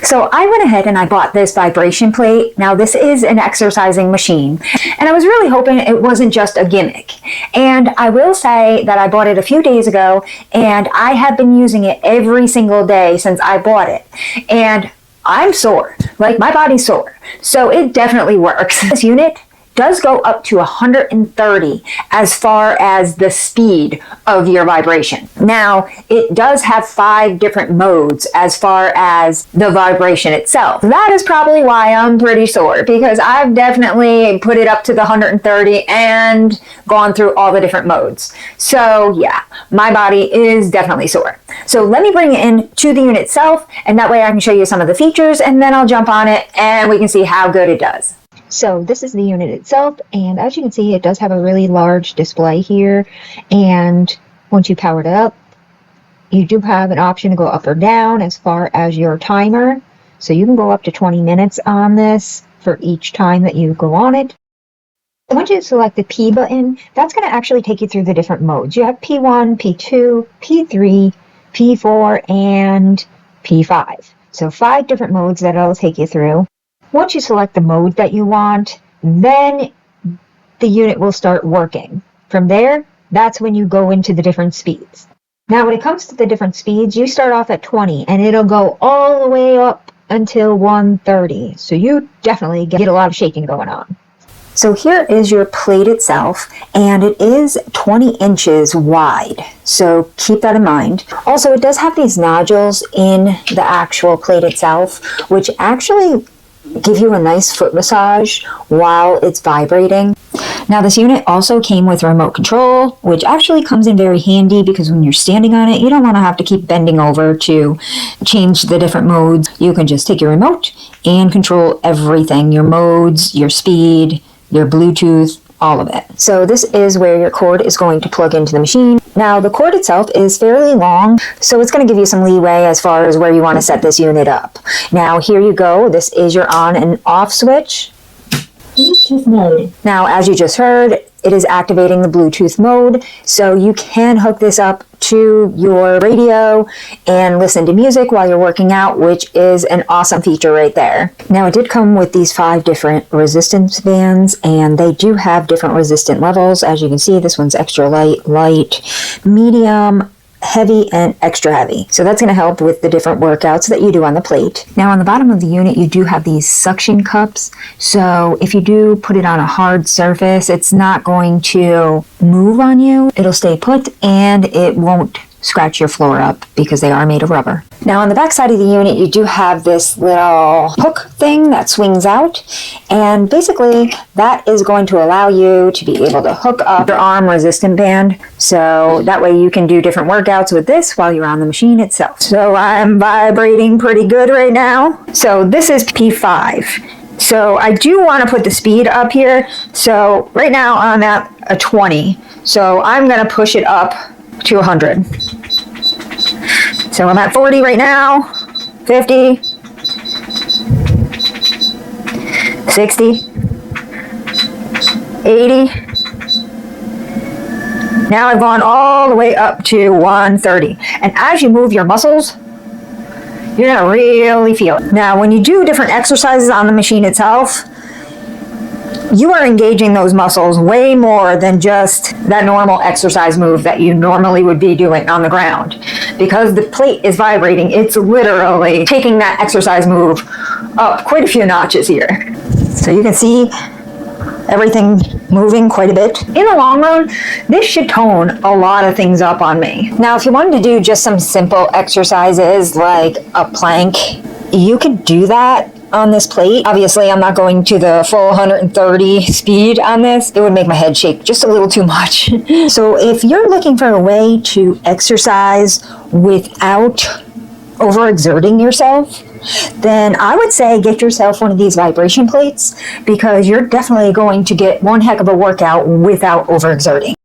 So I went ahead and I bought this vibration plate. Now this is an exercising machine, and I was really hoping it wasn't just a gimmick. And I will say that I bought it a few days ago, and I have been using it every single day since I bought it. And I'm sore, like my body's sore. So it definitely works. This unit does go up to 130 as far as the speed of your vibration. Now, it does have 5 different modes as far as the vibration itself. That is probably why I'm pretty sore, because I've definitely put it up to the 130 and gone through all the different modes. So yeah, my body is definitely sore. So let me bring it in to the unit itself, and that way I can show you some of the features, and then I'll jump on it and we can see how good it does. So this is the unit itself, and as you can see, it does have a really large display here, and once you power it up, you do have an option to go up or down as far as your timer. So you can go up to 20 minutes on this for each time that you go on it. Once you select the P button, that's going to actually take you through the different modes. You have P1, P2, P3, P4, and P5. So 5 different modes that it'll take you through. Once you select the mode that you want, then the unit will start working. From there, that's when you go into the different speeds. Now, when it comes to the different speeds, you start off at 20, and it'll go all the way up until 130. So you definitely get a lot of shaking going on. So here is your plate itself, and it is 20 inches wide. So keep that in mind. Also, it does have these nodules in the actual plate itself, which actually give you a nice foot massage while it's vibrating. Now this unit also came with remote control, which actually comes in very handy because when you're standing on it, you don't want to have to keep bending over to change the different modes. You can just take your remote and control everything, your modes, your speed, your Bluetooth, all of it. So this is where your cord is going to plug into the machine. Now the cord itself is fairly long, so it's going to give you some leeway as far as where you want to set this unit up. Now here you go. This is your on and off switch. Bluetooth mode. Now, as you just heard, it is activating the Bluetooth mode, so you can hook this up to your radio and listen to music while you're working out, which is an awesome feature right there. Now, it did come with these 5 different resistance bands, and they do have different resistant levels. As you can see, this one's extra light, medium, heavy, and extra heavy. So that's going to help with the different workouts that you do on the plate. Now on the bottom of the unit, you do have these suction cups. So if you do put it on a hard surface, it's not going to move on you. It'll stay put and it won't scratch your floor up because they are made of rubber. Now on the back side of the unit, you do have this little hook thing that swings out, and basically that is going to allow you to be able to hook up your arm resistant band, so that way you can do different workouts with this while you're on the machine itself. So I'm vibrating pretty good right now. So this is P5. So I do want to put the speed up here. So right now I'm at a 20. So I'm going to push it up to 100. So I'm at 40 right now, 50, 60, 80. Now I've gone all the way up to 130. And as you move your muscles, you're gonna really feel it. Now, when you do different exercises on the machine itself, you are engaging those muscles way more than just that normal exercise move that you normally would be doing on the ground. Because the plate is vibrating, it's literally taking that exercise move up quite a few notches here. So you can see everything moving quite a bit. In the long run, this should tone a lot of things up on me. Now, if you wanted to do just some simple exercises like a plank, you could do that on this plate. Obviously, I'm not going to the full 130 speed on this. It would make my head shake just a little too much. So if you're looking for a way to exercise without overexerting yourself, then I would say get yourself one of these vibration plates, because you're definitely going to get one heck of a workout without overexerting.